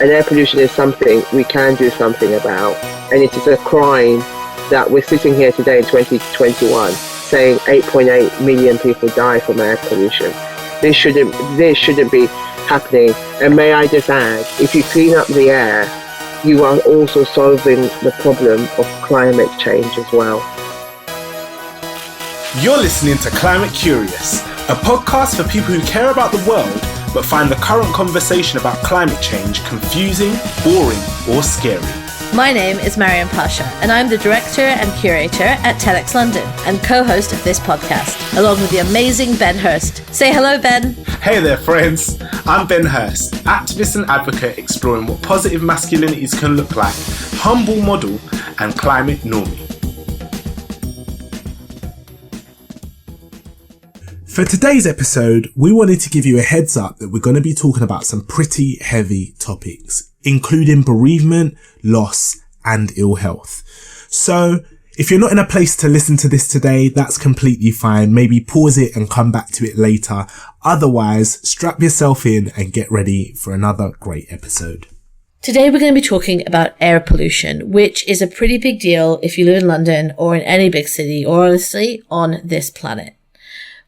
And air pollution is something we can do something about. And it is a crime that we're sitting here today in 2021 saying 8.8 million people die from air pollution. This shouldn't be happening. And may I just add, if you clean up the air, you are also solving the problem of climate change as well. You're listening to Climate Curious, a podcast for people who care about the world but find the current conversation about climate change confusing, boring, or scary. My name is Maryam Pasha, and I'm the director and curator at TEDxLondon and co-host of this podcast, along with the amazing Ben Hurst. Say hello, Ben. Hey there, friends. I'm Ben Hurst, activist and advocate exploring what positive masculinities can look like, humble model, and climate normie. For today's episode, we wanted to give you a heads up that we're going to be talking about some pretty heavy topics, including bereavement, loss, and ill health. So if you're not in a place to listen to this today, that's completely fine. Maybe pause it and come back to it later. Otherwise, strap yourself in and get ready for another great episode. Today we're going to be talking about air pollution, which is a pretty big deal if you live in London or in any big city, or honestly, on this planet.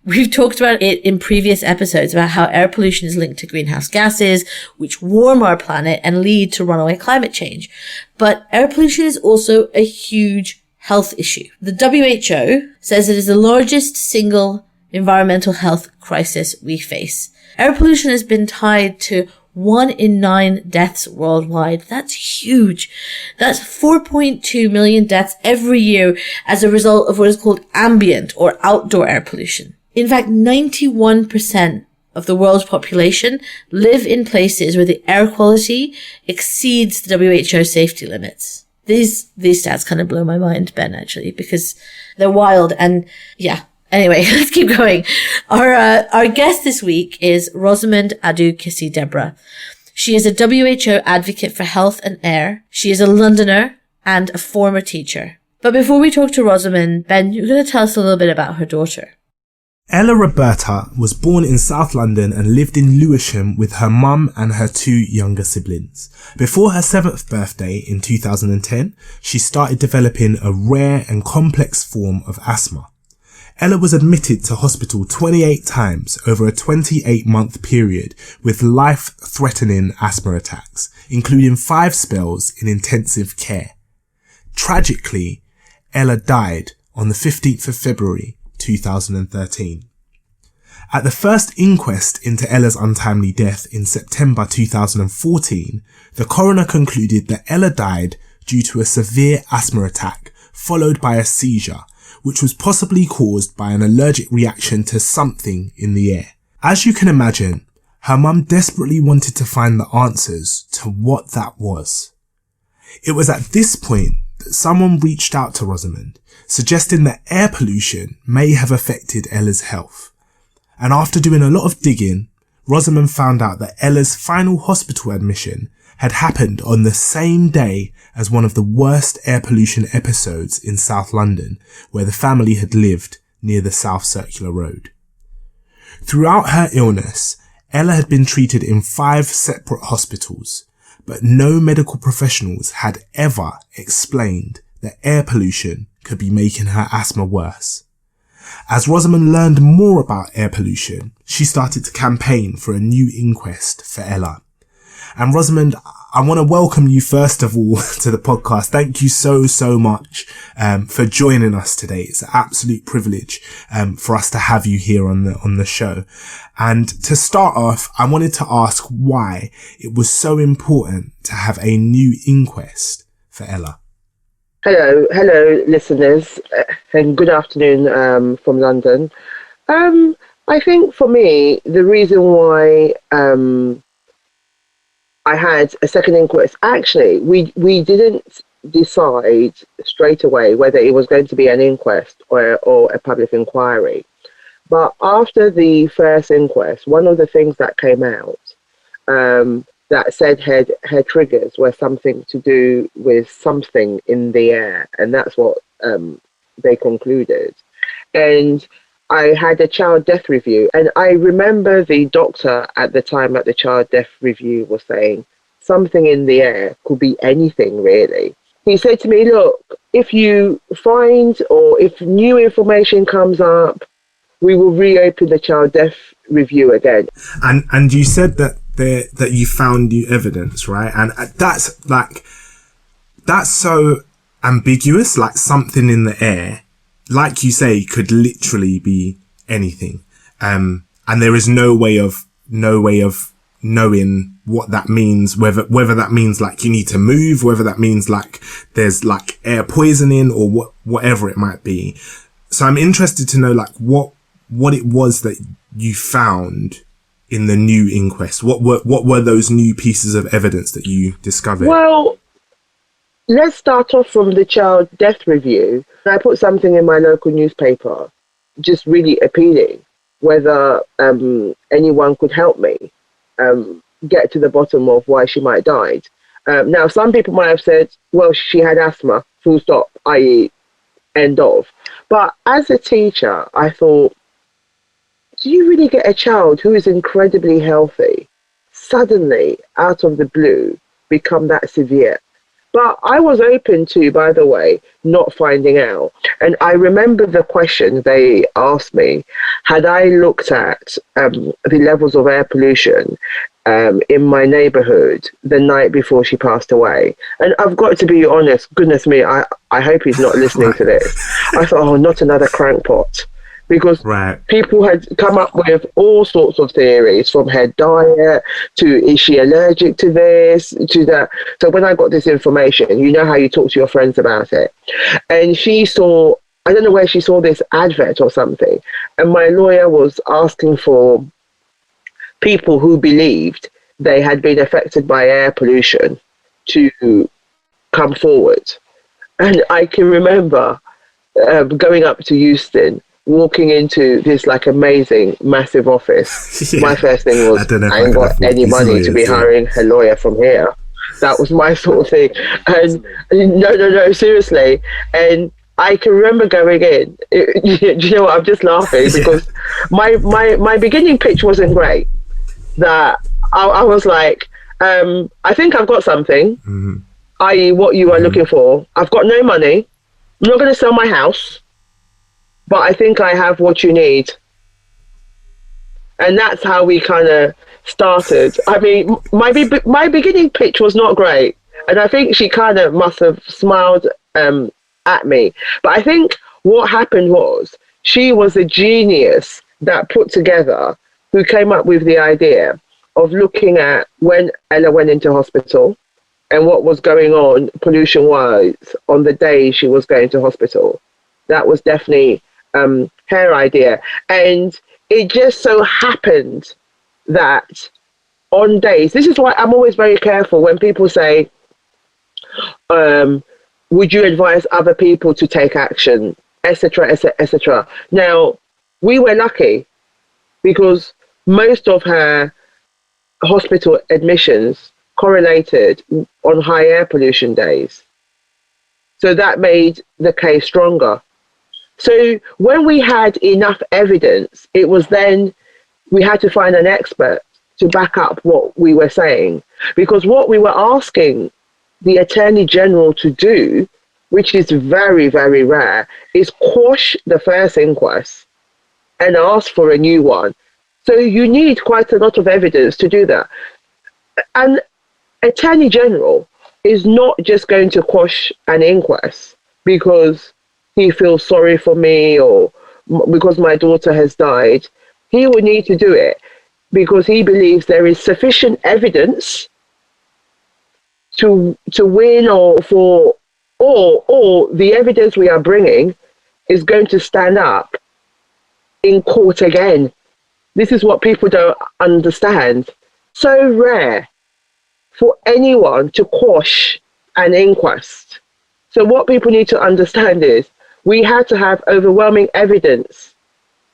We've talked about it in previous episodes about how air pollution is linked to greenhouse gases, which warm our planet and lead to runaway climate change. But air pollution is also a huge health issue. The WHO says it is the largest single environmental health crisis we face. Air pollution has been tied to 1 in 9 deaths worldwide. That's huge. That's 4.2 million deaths every year as a result of what is called ambient or outdoor air pollution. In fact, 91% of the world's population live in places where the air quality exceeds the WHO safety limits. These stats kind of blow my mind, Ben, actually, because they're wild. And yeah, anyway, let's keep going. Our guest this week is Rosamond Adu-Kissi-Debrah. She is a WHO advocate for health and air. She is a Londoner and a former teacher. But before we talk to Rosamond, Ben, you're going to tell us a little bit about her daughter. Ella Roberta was born in South London and lived in Lewisham with her mum and her 2 younger siblings. Before her 7th birthday in 2010, she started developing a rare and complex form of asthma. Ella was admitted to hospital 28 times over a 28-month period with life-threatening asthma attacks, including 5 spells in intensive care. Tragically, Ella died on the 15th of February 2013. At the first inquest into Ella's untimely death in September 2014, the coroner concluded that Ella died due to a severe asthma attack followed by a seizure, which was possibly caused by an allergic reaction to something in the air. As you can imagine, her mum desperately wanted to find the answers to what that was. It was at this point that someone reached out to Rosamond, suggesting that air pollution may have affected Ella's health. And after doing a lot of digging, Rosamond found out that Ella's final hospital admission had happened on the same day as one of the worst air pollution episodes in South London, where the family had lived near the South Circular Road. Throughout her illness, Ella had been treated in 5 separate hospitals, but no medical professionals had ever explained that air pollution could be making her asthma worse. As Rosamond learned more about air pollution, she started to campaign for a new inquest for Ella. And Rosamond, I want to welcome you first of all to the podcast. Thank you so much for joining us today. It's an absolute privilege for us to have you here on the show. And to start off, I wanted to ask why it was so important to have a new inquest for Ella. Hello, listeners, and good afternoon from London. I think for me, the reason why I had a second inquest, actually, we didn't decide straight away whether it was going to be an inquest or a public inquiry. But after the first inquest, one of the things that came out that said her triggers were something to do with something in the air, and that's what they concluded. And I had a child death review, and I remember the doctor at the time at the child death review was saying, something in the air, could be anything really. He said to me, look, if you find or if new information comes up, we will reopen the child death review again. And you said that you found new evidence, right? And that's so ambiguous, like something in the air, like you say, could literally be anything. And there is no way of knowing what that means, whether that means like you need to move, whether that means like there's like air poisoning or whatever it might be. So I'm interested to know like what it was that you found in the new inquest. What were those new pieces of evidence that you discovered? Well, let's start off from the child death review. I put something in my local newspaper, just really appealing, whether anyone could help me get to the bottom of why she might have died. Now, some people might have said, well, she had asthma, full stop, i.e. end of. But as a teacher, I thought, do you really get a child who is incredibly healthy suddenly, out of the blue, become that severe? But I was open to, by the way, not finding out. And I remember the question they asked me, had I looked at the levels of air pollution in my neighborhood the night before she passed away. And I've got to be honest, goodness me, I hope he's not listening to this. I thought, oh, not another crankpot. Because people had come up with all sorts of theories, from her diet to is she allergic to this, to that. So when I got this information, you know how you talk to your friends about it. And she saw, I don't know where she saw this advert or something. And my lawyer was asking for people who believed they had been affected by air pollution to come forward. And I can remember going up to Houston, walking into this like amazing massive office. My first thing was, I ain't got any money to be hiring a lawyer from here. That was my sort of thing. And no, seriously. And I can remember going in. You know what? I'm just laughing because my beginning pitch wasn't great. That I was like, I think I've got something, i.e. what you are looking for. I've got no money. I'm not going to sell my house, but I think I have what you need. And that's how we kind of started. I mean, my beginning pitch was not great. And I think she kind of must have smiled at me. But I think what happened was she was a genius that put together, who came up with the idea of looking at when Ella went into hospital and what was going on pollution-wise on the day she was going to hospital. That was definitely her idea. And it just so happened that on days, this is why I'm always very careful when people say, would you advise other people to take action, etc., etc., etc. Now, we were lucky because most of her hospital admissions correlated on high air pollution days. So that made the case stronger. So when we had enough evidence, it was then we had to find an expert to back up what we were saying. Because what we were asking the Attorney General to do, which is very, very rare, is quash the first inquest and ask for a new one. So you need quite a lot of evidence to do that. And Attorney General is not just going to quash an inquest because he feels sorry for me or because my daughter has died. He will need to do it because he believes there is sufficient evidence to win or the evidence we are bringing is going to stand up in court again. This is what people don't understand. So rare for anyone to quash an inquest. So what people need to understand is we had to have overwhelming evidence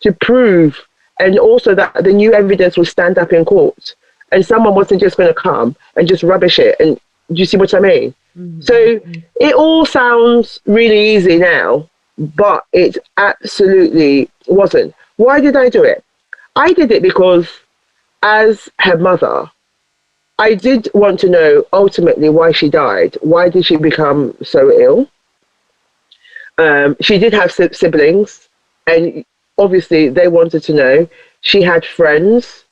to prove, and also that the new evidence will stand up in court. And someone wasn't just going to come and just rubbish it. And do you see what I mean? Mm-hmm. So it all sounds really easy now, but it absolutely wasn't. Why did I do it? I did it because as her mother, I did want to know ultimately why she died. Why did she become so ill? She did have siblings, and obviously they wanted to know. She had friends,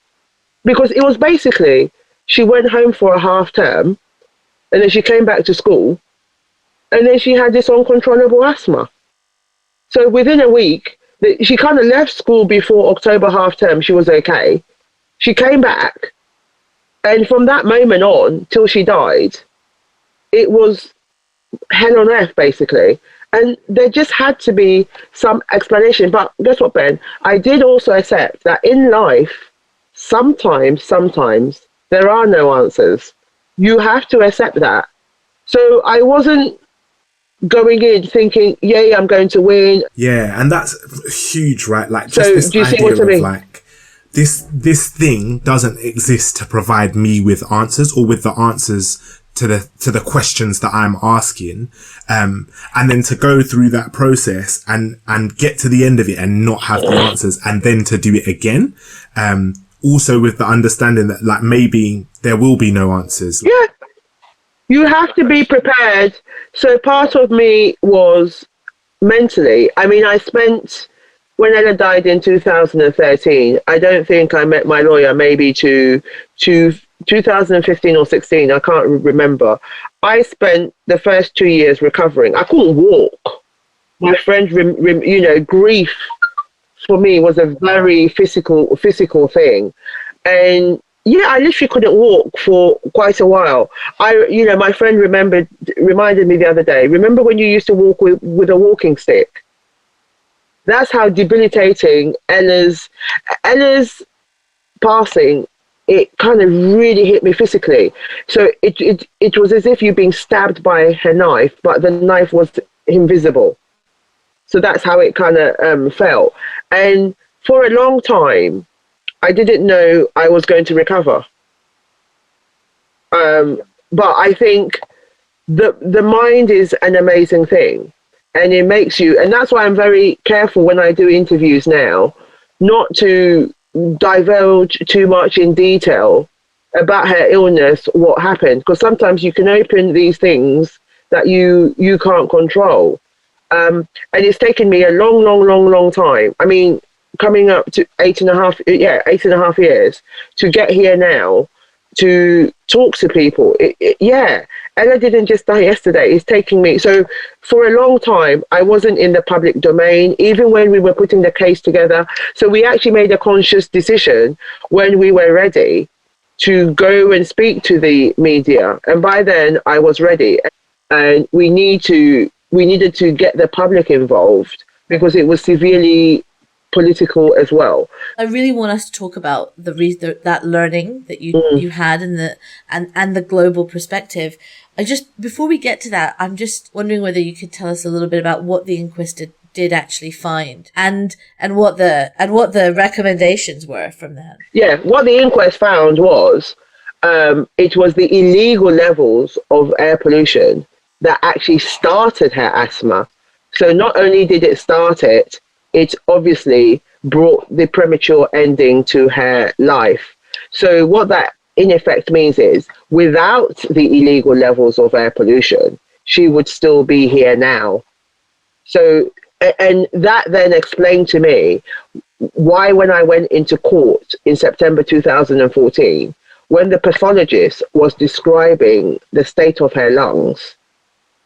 because it was basically she went home for a half term, and then she came back to school, and then she had this uncontrollable asthma. So within a week, she kind of left school before October half term. She was okay. She came back, and from that moment on till she died, it was hell on earth, basically. And there just had to be some explanation. But guess what, Ben? I did also accept that in life, sometimes there are no answers. You have to accept that. So I wasn't going in thinking, yay, I'm going to win. Yeah, and that's huge, right? Like, So just this do you see idea what I of mean? like, this thing doesn't exist to provide me with answers, or with the answers to the questions that I'm asking, and then to go through that process and get to the end of it and not have the answers, and then to do it again, also with the understanding that like maybe there will be no answers. Yeah, you have to be prepared. So part of me was mentally, I mean, I spent, when Ella died in 2013, I don't think I met my lawyer maybe to 2015 or 16, I can't remember. I spent the first 2 years recovering. I couldn't walk. My friend, grief for me was a very physical thing. And yeah, I literally couldn't walk for quite a while. My friend reminded me the other day, remember when you used to walk with a walking stick? That's how debilitating Ella's passing, it kind of really hit me physically. So it was as if you'd been stabbed by her knife, but the knife was invisible. So that's how it kind of felt. And for a long time, I didn't know I was going to recover. But I think the mind is an amazing thing, and it makes you, and that's why I'm very careful when I do interviews now, not to divulge too much in detail about her illness, what happened, because sometimes you can open these things that you can't control. And it's taken me a long time. I mean, coming up to 8.5 years to get here now to talk to people. Ella didn't just die yesterday. It's taking me. So for a long time, I wasn't in the public domain, even when we were putting the case together. So we actually made a conscious decision when we were ready to go and speak to the media. And by then I was ready. And we needed to get the public involved because it was severely political as well. I really want us to talk about that learning that you had and the global perspective. Before we get to that, I'm just wondering whether you could tell us a little bit about what the inquest did actually find and what the recommendations were from that. Yeah, what the inquest found was it was the illegal levels of air pollution that actually started her asthma. So not only did it start it, it obviously brought the premature ending to her life. So what that in effect means is without the illegal levels of air pollution, she would still be here now. So, and that then explained to me why when I went into court in September 2014, when the pathologist was describing the state of her lungs,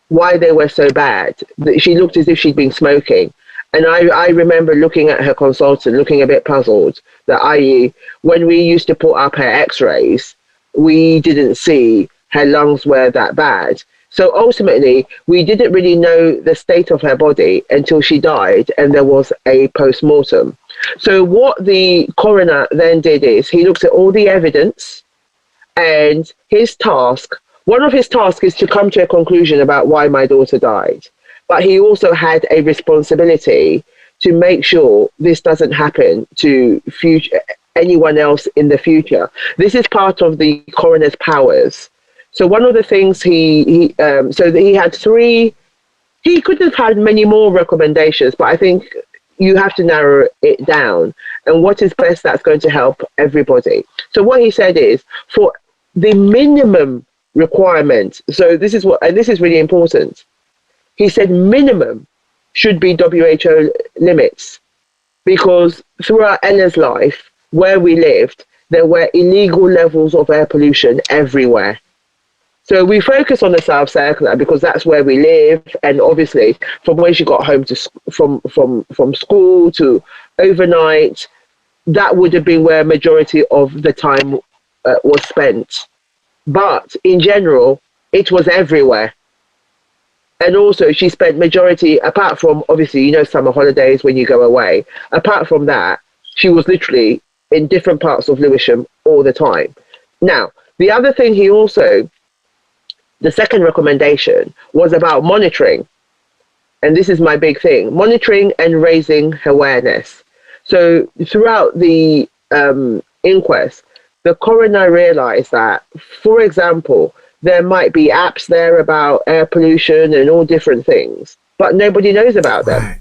why they were so bad, she looked as if she'd been smoking. And I remember looking at her consultant, looking a bit puzzled, that i.e., when we used to put up her x-rays, we didn't see her lungs were that bad. So ultimately, we didn't really know the state of her body until she died and there was a post-mortem. So what the coroner then did is he looked at all the evidence, and one of his tasks is to come to a conclusion about why my daughter died. But he also had a responsibility to make sure this doesn't happen to anyone else in the future. This is part of the coroner's powers. So one of the things he had three, he could have had many more recommendations, but I think you have to narrow it down and what is best that's going to help everybody. So what he said is, for the minimum requirement. So this is what, and this is really important. He said minimum should be WHO limits, because throughout Ella's life, where we lived, there were illegal levels of air pollution everywhere. So we focus on the South Circular because that's where we live, and obviously from when she got home to from school to overnight, that would have been where majority of the time was spent. But in general, it was everywhere. And also she spent majority, apart from obviously, you know, summer holidays when you go away, apart from that, she was literally in different parts of Lewisham all the time. Now, the other thing he also, the second recommendation was about monitoring. And this is my big thing, monitoring and raising awareness. So throughout the inquest, the coroner realized that, for example, there might be apps there about air pollution and all different things, but nobody knows about them. Right.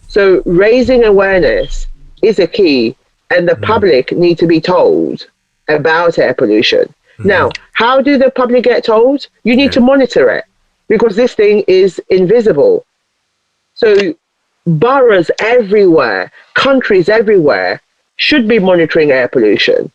So raising awareness is a key, and the public need to be told about air pollution. Now, how do the public get told? You need to monitor it, because this thing is invisible. So boroughs everywhere, countries everywhere should be monitoring air pollution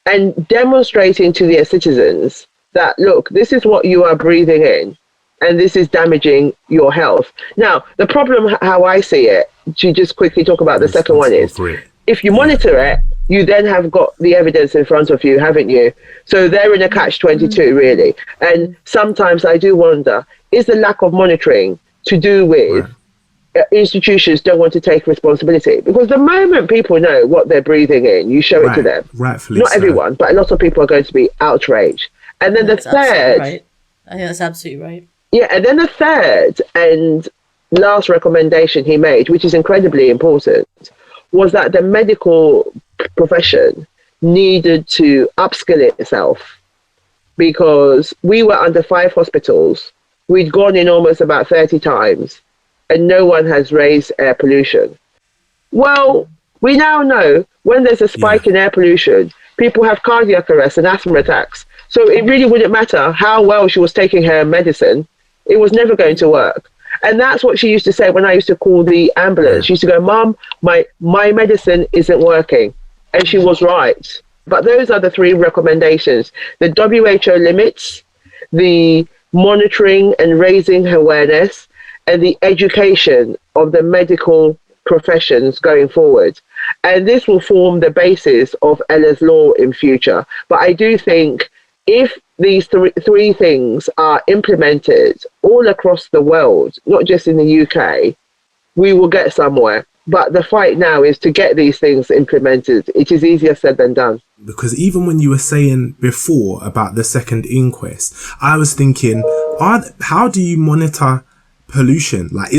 and demonstrating to their citizens that, look, this is what you are breathing in and this is damaging your health. Now, the problem, how I see it, to just quickly talk about the second one, is if you monitor it, you then have got the evidence in front of you, haven't you? So they're in a catch-22, really. And sometimes I do wonder, is the lack of monitoring to do with institutions don't want to take responsibility? Because the moment people know what they're breathing in, you show it to them. Rightfully Not everyone, but a lot of people are going to be outraged. And then the third... Right. I think that's absolutely right. Yeah, and then the third and last recommendation he made, which is incredibly important, was that the medical profession needed to upskill itself, because we were under 5 hospitals. We'd gone in almost about 30 times and no one has raised air pollution. Well, we now know when there's a spike in air pollution, people have cardiac arrest and asthma attacks. So it really wouldn't matter how well she was taking her medicine. It was never going to work. And that's what she used to say when I used to call the ambulance. She used to go, Mom, my medicine isn't working. And she was right. But those are the 3 recommendations: the WHO limits, the monitoring and raising awareness, and the education of the medical professions going forward. And this will form the basis of Ella's law in future. But I do think if these three things are implemented all across the world, not just in the UK, we will get somewhere. But the fight now is to get these things implemented. It is easier said than done. Because even when you were saying before about the second inquest, I was thinking, how do you monitor pollution? Like,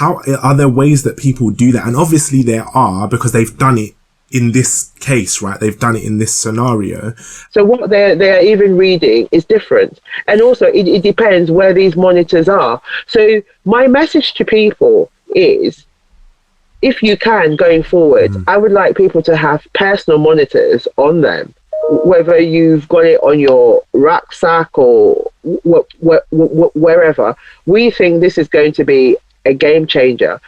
are there ways that people do that? And obviously there are, because they've done it in this case, right? They've done it in this scenario. So what they're even reading is different. And also it depends where these monitors are. So my message to people is, if you can, going forward, I would like people to have personal monitors on them, whether you've got it on your rucksack or wherever. We think this is going to be a game changer.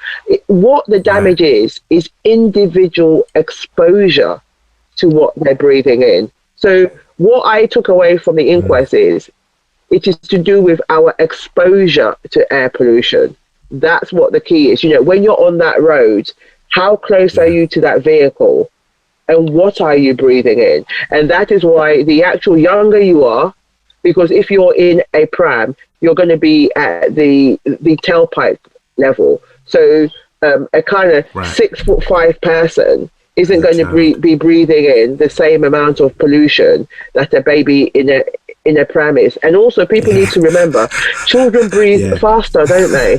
What the damage is individual exposure to what they're breathing in. So what I took away from the inquest is, it is to do with our exposure to air pollution. That's what the key is. You know, when you're on that road, how close are you to that vehicle and what are you breathing in? And that is why the actual younger you are, because if you're in a pram, you're going to be at the tailpipe level. So a kind of 6'5" person isn't going to be breathing in the same amount of pollution that a baby in a pram is. And also people need to remember, children breathe faster, don't they?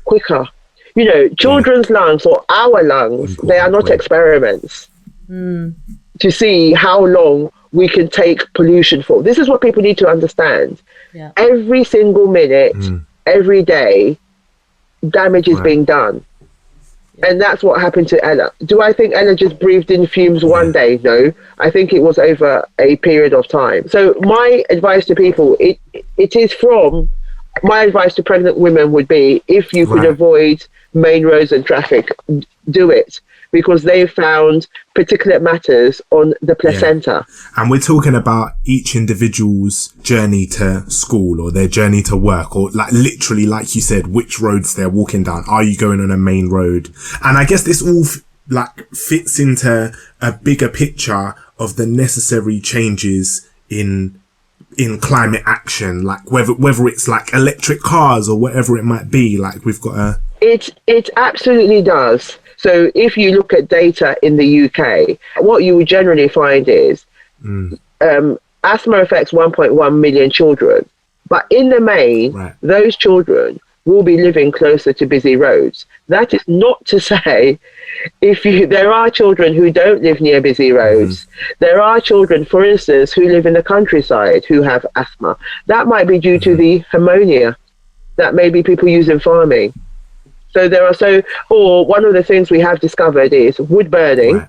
Quicker. You know, children's lungs or our lungs, they are not experiments to see how long we can take pollution for. This is what people need to understand. Every single minute, every day, damage is being done. And that's what happened to Ella. Do I think Ella just breathed in fumes one day? No. I think it was over a period of time. So my advice to people, my advice to pregnant women would be, if you could avoid main roads and traffic, do it, because they found particulate matters on the placenta. And we're talking about each individual's journey to school or their journey to work, or like literally, like you said, which roads they're walking down. Are you going on a main road? And I guess this all fits into a bigger picture of the necessary changes in climate action, like whether it's like electric cars or whatever it might be. Like we've got it absolutely does. So if you look at data in the UK, what you would generally find is asthma affects 1.1 million children, but in the main, those children will be living closer to busy roads. That is not to say there are children who don't live near busy roads. There are children, for instance, who live in the countryside who have asthma. That might be due to the ammonia that maybe people use in farming. So or one of the things we have discovered is wood burning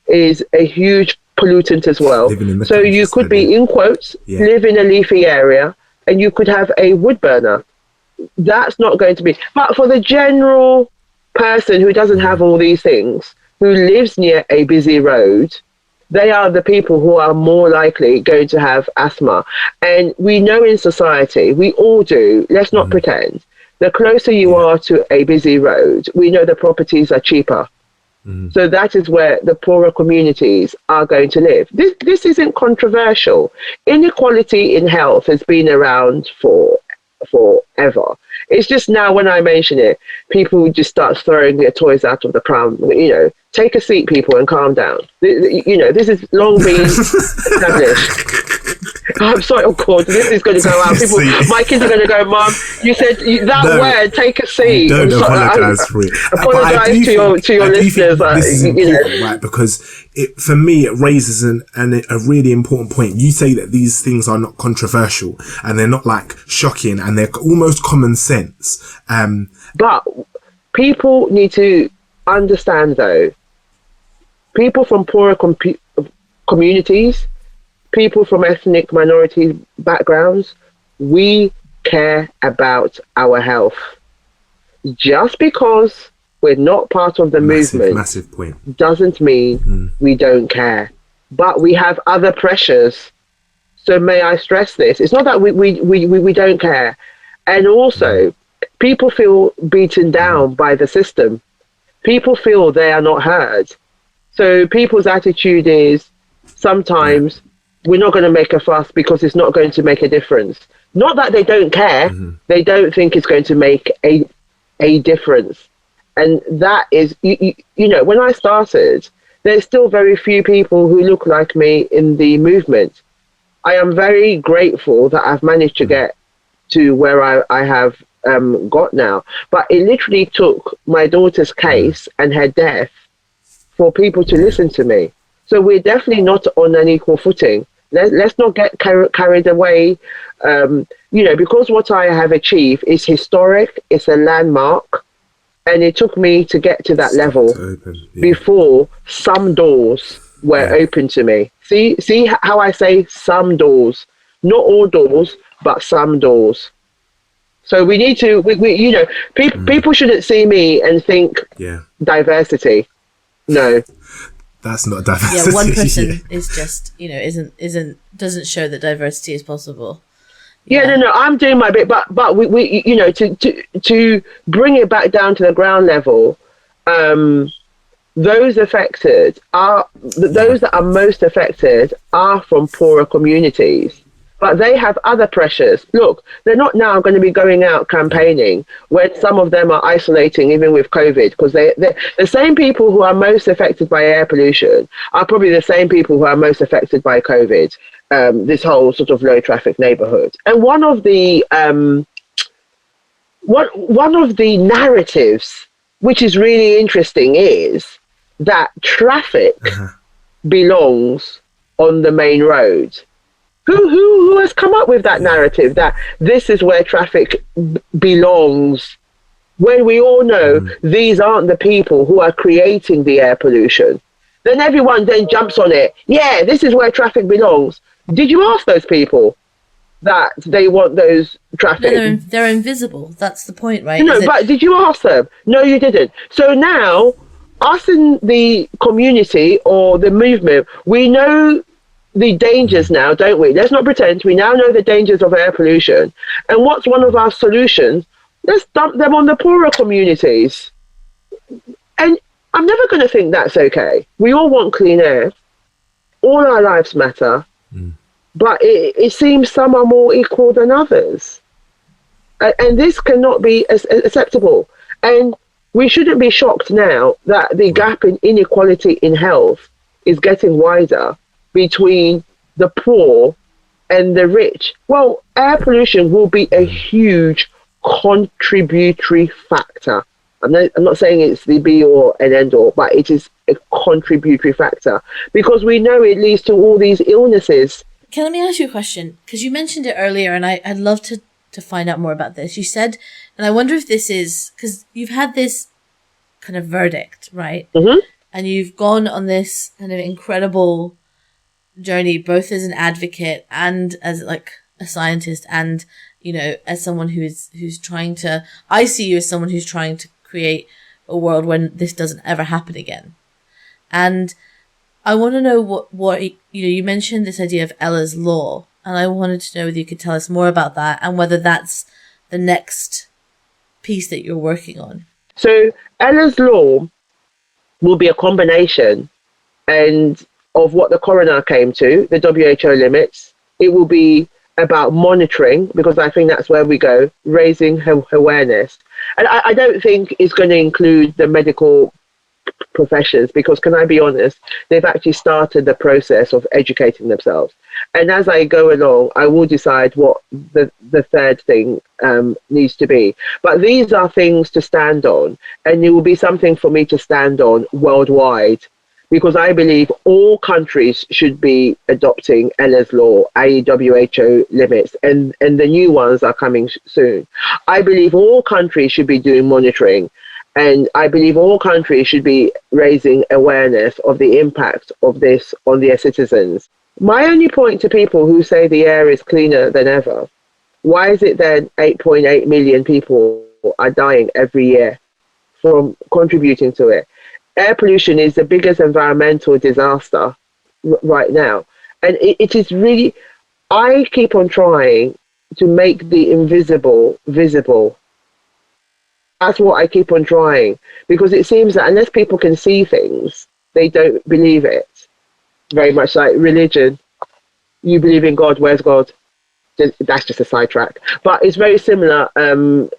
is a huge pollutant as well. So you could be, in quotes, live in a leafy area and you could have a wood burner. That's not going to be, but for the general person who doesn't have all these things, who lives near a busy road, they are the people who are more likely going to have asthma. And we know in society, we all do, let's not pretend, the closer you are to a busy road, we know the properties are cheaper. So that is where the poorer communities are going to live. This isn't controversial. Inequality in health has been around forever. It's just now when I mention it, people just start throwing their toys out of the pram. Take a seat, people, and calm down. This has long been established. I'm sorry, of course, this is going to go out. My kids are going to go, Mom, you said that word, take a seat. Don't apologise for it. Apologise to your listeners. This is important, right? Because for me, it raises a really important point. You say that these things are not controversial and they're not like shocking and they're almost common sense. But people need to understand, though, people from poorer communities, people from ethnic minority backgrounds, we care about our health. Just because we're not part of the movement massive point. Doesn't mean we don't care. But we have other pressures. So may I stress this? It's not that we don't care. And also, people feel beaten down by the system. People feel they are not heard. So people's attitude is sometimes we're not going to make a fuss because it's not going to make a difference. Not that they don't care. They don't think it's going to make a difference. And that is, when I started, there's still very few people who look like me in the movement. I am very grateful that I've managed to get to where I have got now. But it literally took my daughter's case and her death for people to listen to me. So we're definitely not on an equal footing. Let's not get carried away, because what I have achieved is historic, it's a landmark, and it took me to get to that level before some doors were open to me. See how I say some doors, not all doors, but some doors. So we need to, people shouldn't see me and think diversity. No. That's not diversity. Yeah, one person is just, doesn't show that diversity is possible. No, I'm doing my bit, but we to bring it back down to the ground level, those affected those that are most affected are from poorer communities. But they have other pressures. Look, they're not now going to be going out campaigning when some of them are isolating, even with COVID, because they're the same people who are most affected by air pollution are probably the same people who are most affected by COVID, this whole sort of low traffic neighborhood. And one of the narratives, which is really interesting, is that traffic belongs on the main road. Who has come up with that narrative that this is where traffic belongs? when we all know these aren't the people who are creating the air pollution. Then everyone then jumps on it. Yeah, this is where traffic belongs. Did you ask those people that they want those traffic? No, they're invisible. That's the point, right? No, but did you ask them? No, you didn't. So now, us in the community or the movement, we know the dangers now, don't we? Let's not pretend. We now know the dangers of air pollution. And what's one of our solutions? Let's dump them on the poorer communities. And I'm never going to think that's okay. We all want clean air. All our lives matter. But it seems some are more equal than others. And this cannot be acceptable. And we shouldn't be shocked now that the gap in inequality in health is getting wider between the poor and the rich. Well, air pollution will be a huge contributory factor. I'm not saying it's the be all and end all, but it is a contributory factor because we know it leads to all these illnesses. Let me ask you a question, because you mentioned it earlier, and I'd love to find out more about this. You said, and I wonder if this is, because you've had this kind of verdict, right? Mm-hmm. And you've gone on this kind of incredible journey, both as an advocate and as like a scientist, and as someone who's trying to. I see you as someone who's trying to create a world when this doesn't ever happen again. And I want to know what you mentioned this idea of Ella's law, and I wanted to know whether you could tell us more about that and whether that's the next piece that you're working on. So Ella's law will be a combination and of what the coroner came to, the WHO limits. It will be about monitoring, because I think that's where we go, raising awareness. And I don't think it's going to include the medical professions, because can I be honest, they've actually started the process of educating themselves. And as I go along, I will decide what the third thing needs to be. But these are things to stand on, and it will be something for me to stand on worldwide, because I believe all countries should be adopting Ella's law, i.e. WHO limits, and the new ones are coming soon. I believe all countries should be doing monitoring, and I believe all countries should be raising awareness of the impact of this on their citizens. My only point to people who say the air is cleaner than ever, why is it then 8.8 million people are dying every year from contributing to it? Air pollution is the biggest environmental disaster right now. And it is really, I keep on trying to make the invisible visible. That's what I keep on trying, because it seems that unless people can see things, they don't believe it. Very much like religion. You believe in God, where's God? That's just a sidetrack. But it's very similar, and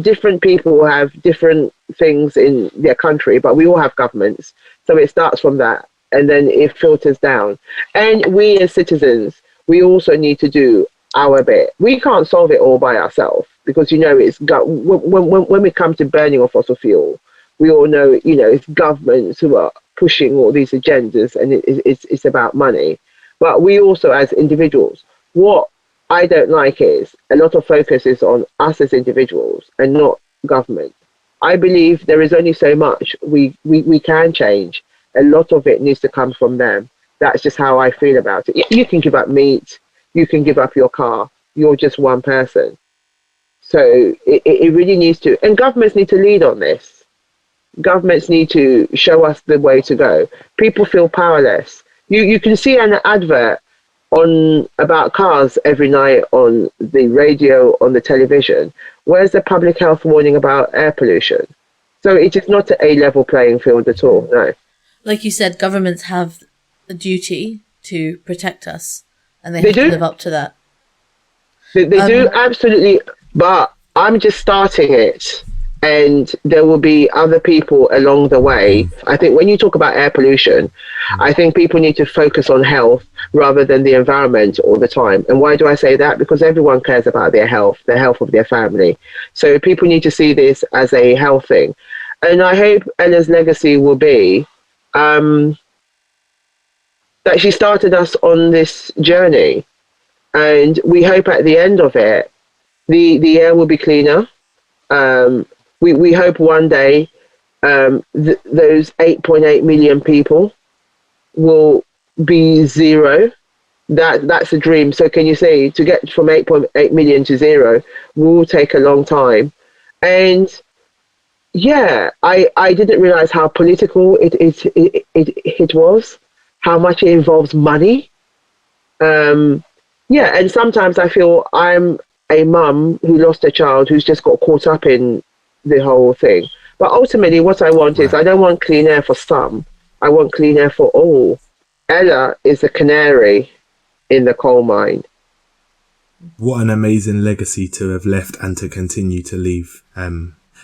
different people have different things in their country, but we all have governments. So it starts from that, and then it filters down. And we as citizens, we also need to do our bit. We can't solve it all by ourselves, because it's when we come to burning of fossil fuel, we all know it's governments who are pushing all these agendas, and it's about money. But we also, as individuals, what I don't like is a lot of focus is on us as individuals and not government. I believe there is only so much we can change. A lot of it needs to come from them. That's just how I feel about it. You can give up meat, you can give up your car, you're just one person. So it really needs to, and governments need to lead on this. Governments need to show us the way to go. People feel powerless. You can see an advert about cars every night on the radio, on the television. Where's the public health warning about air pollution? So it is not a level playing field at all, no. Like you said, governments have a duty to protect us, and they have to live up to that. They do, absolutely, but I'm just starting it, and there will be other people along the way. I think when you talk about air pollution, I think people need to focus on health rather than the environment all the time. And why do I say that? Because everyone cares about their health of their family. So people need to see this as a health thing. And I hope Ella's legacy will be that she started us on this journey. And we hope at the end of it, the air will be cleaner. We hope one day those 8.8 million people will be zero. That's a dream. So can you see, to get from 8.8 million to zero will take a long time. And yeah, I didn't realize how political it was, how much it involves money. Yeah, and sometimes I feel I'm a mum who lost a child who's just got caught up in the whole thing. But ultimately, what I want is, I don't want clean air for some. I want clean air for all. Ella is a canary in the coal mine. What an amazing legacy to have left and to continue to leave.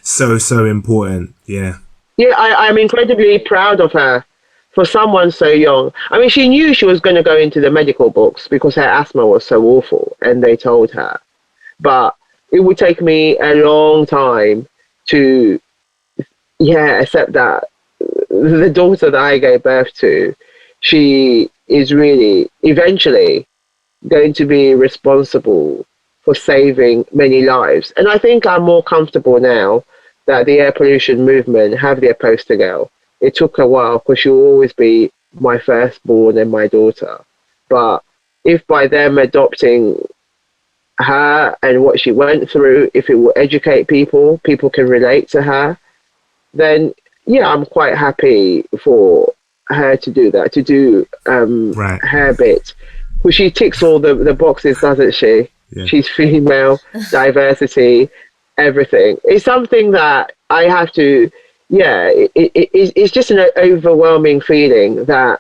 So important. Yeah. Yeah, I'm incredibly proud of her for someone so young. I mean, she knew she was going to go into the medical books because her asthma was so awful, and they told her. But it would take me a long time to, accept that the daughter that I gave birth to, she is really eventually going to be responsible for saving many lives. And I think I'm more comfortable now that the air pollution movement have their poster girl. It took a while because she'll always be my firstborn and my daughter. But if by them adopting her and what she went through, if it will educate people, people can relate to her, then yeah, I'm quite happy for her to do that, to do her bit. Because she ticks all the boxes, doesn't she? Yeah. She's female, diversity, everything. It's something that I have to, it's just an overwhelming feeling that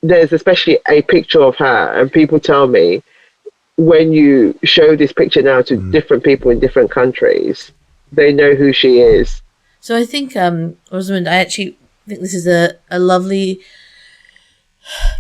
there's especially a picture of her, and people tell me when you show this picture now to different people in different countries, they know who she is. So I think, Rosamund, I actually think this is a lovely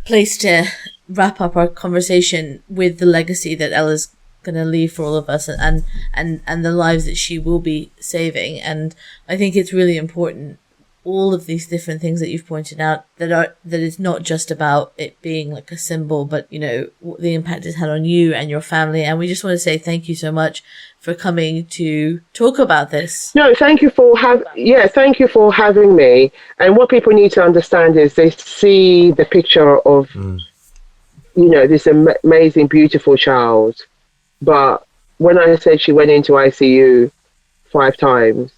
place to wrap up our conversation with the legacy that Ella's going to leave for all of us, and the lives that she will be saving. And I think it's really important, all of these different things that you've pointed out, that it's not just about it being like a symbol, but you know, the impact it's had on you and your family. And we just want to say thank you so much for coming to talk about this. No, thank you for having me. And what people need to understand is they see the picture of this amazing, beautiful child. But when I said she went into ICU 5 times,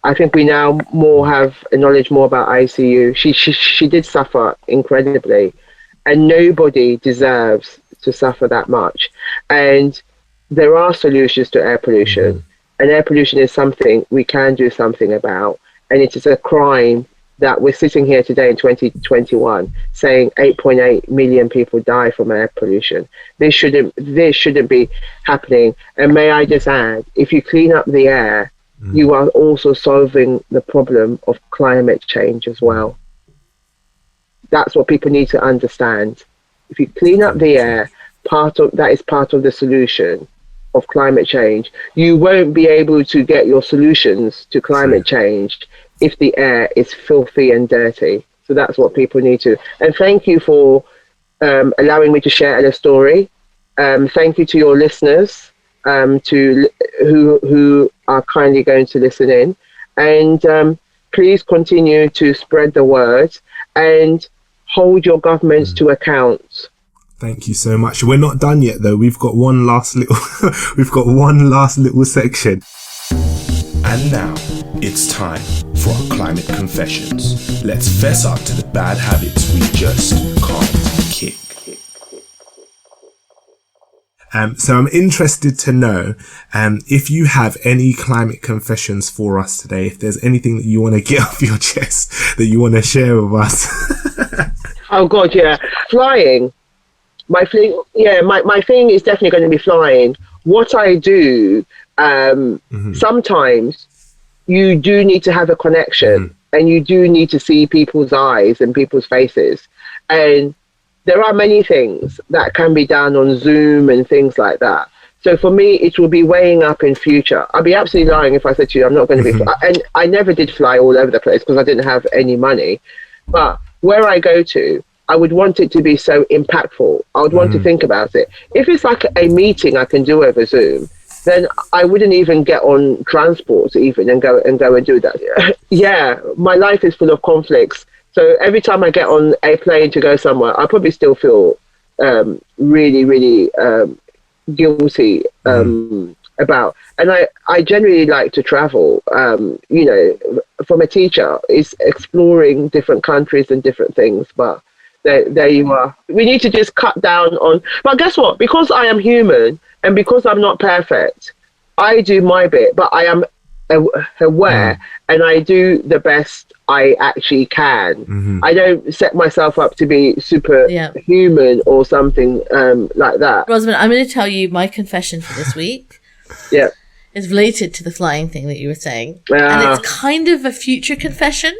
I think we now have knowledge more about ICU. She did suffer incredibly, and nobody deserves to suffer that much. And there are solutions to air pollution, and air pollution is something we can do something about. And it is a crime that we're sitting here today in 2021 saying 8.8 million people die from air pollution. This shouldn't be happening. And may I just add, if you clean up the air, you are also solving the problem of climate change as well. That's what people need to understand. If you clean up the air, that is part of the solution of climate change. You won't be able to get your solutions to climate change if the air is filthy and dirty. So that's what people need to. And thank you for allowing me to share Ella's story. Thank you to your listeners, who are kindly going to listen in. And please continue to spread the word and hold your governments to account. Thank you so much. We're not done yet though. We've got one last little section. And now it's time for our climate confessions. Let's fess up to the bad habits we just can't kick. So I'm interested to know if you have any climate confessions for us today, if there's anything that you want to get off your chest that you want to share with us. Oh God, yeah. Flying. My thing is definitely going to be flying. What I do, sometimes you do need to have a connection, and you do need to see people's eyes and people's faces. And there are many things that can be done on Zoom and things like that. So for me, it will be weighing up in future. I'd be absolutely lying if I said to you, I'm not going to be, and I never did fly all over the place because I didn't have any money. But where I go to, I would want it to be so impactful. I would want to think about it. If it's like a meeting I can do over Zoom, then I wouldn't even get on transport even and go and do that. Yeah, my life is full of conflicts. So every time I get on a plane to go somewhere, I probably still feel really, really guilty about. And I generally like to travel. You know, from a teacher, is exploring different countries and different things. But there you are. We need to just cut down on. But guess what? Because I am human and because I'm not perfect, I do my bit. But I am aware and I do the best I actually can. I don't set myself up to be superhuman or something like that. Rosamond, I'm going to tell you my confession for this week. Yeah. Is related to the flying thing that you were saying. And it's kind of a future confession,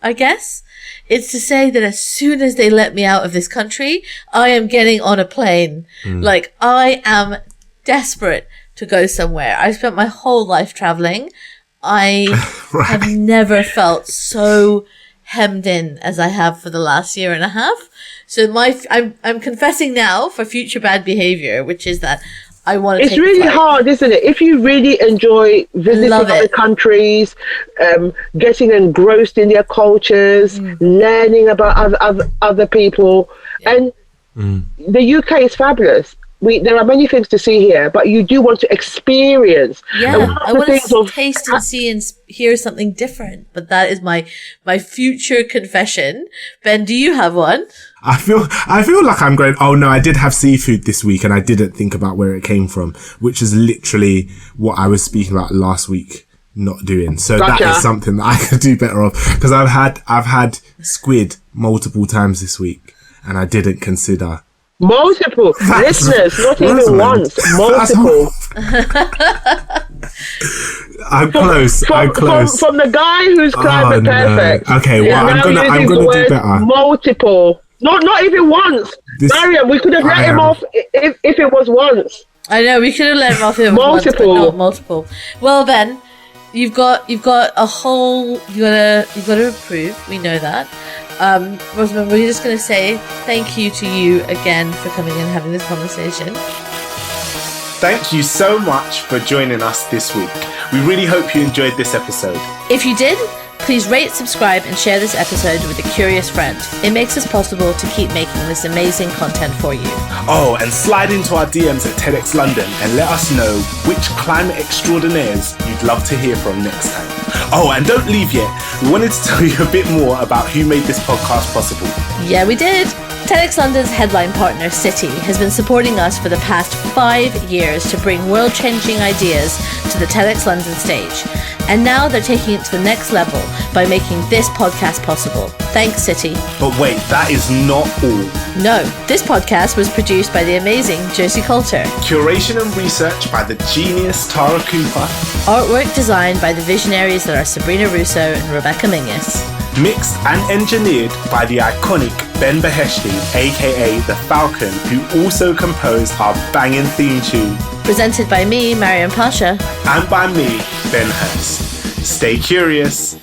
I guess. It's to say that as soon as they let me out of this country, I am getting on a plane. Like, I am desperate to go somewhere. I spent my whole life traveling. I have never felt hemmed in as I have for the last year and a half. So I'm confessing now for future bad behavior, which is that I want to. It's really hard, isn't it? If you really enjoy visiting other countries, getting engrossed in their cultures, learning about other people, and the UK is fabulous. There are many things to see here, but you do want to experience. Yeah, I want to taste and see and hear something different. But that is my future confession. Ben, do you have one? I feel like I'm going, oh no, I did have seafood this week and I didn't think about where it came from, which is literally what I was speaking about last week not doing. So that is something that I could do better of, because I've had squid multiple times this week and I didn't consider. Multiple listeners, not even once. Multiple. I'm close. From the guy who's climate perfect. Okay, well, I'm gonna do better. Multiple. Not even once. Maryam, we could have let him off if it was once. I know, we could have let him off if it was multiple. Once, but not multiple. Well, Ben, you've got a whole. You gotta approve. We know that. Rosamond, we're just going to say thank you to you again for coming and having this conversation. Thank you so much for joining us this week. We really hope you enjoyed this episode. If you did, please rate, subscribe, and share this episode with a curious friend. It makes it possible to keep making this amazing content for you. Oh, and slide into our DMs at TEDxLondon and let us know which climate extraordinaires you'd love to hear from next time. Oh, and don't leave yet. We wanted to tell you a bit more about who made this podcast possible. Yeah, we did. TEDxLondon's headline partner, City, has been supporting us for the past 5 years to bring world-changing ideas to the TEDxLondon stage. And now they're taking it to the next level by making this podcast possible. Thanks, City. But wait, that is not all. No, this podcast was produced by the amazing Josie Colter. Curation and research by the genius Tara Cooper. Artwork designed by the visionaries that are Sabrina Russo and Rebecca Mingus. Mixed and engineered by the iconic Ben Beheshty, aka The Falcon, who also composed our banging theme tune. Presented by me, Maryam Pasha. And by me, Ben Hurst. Stay curious.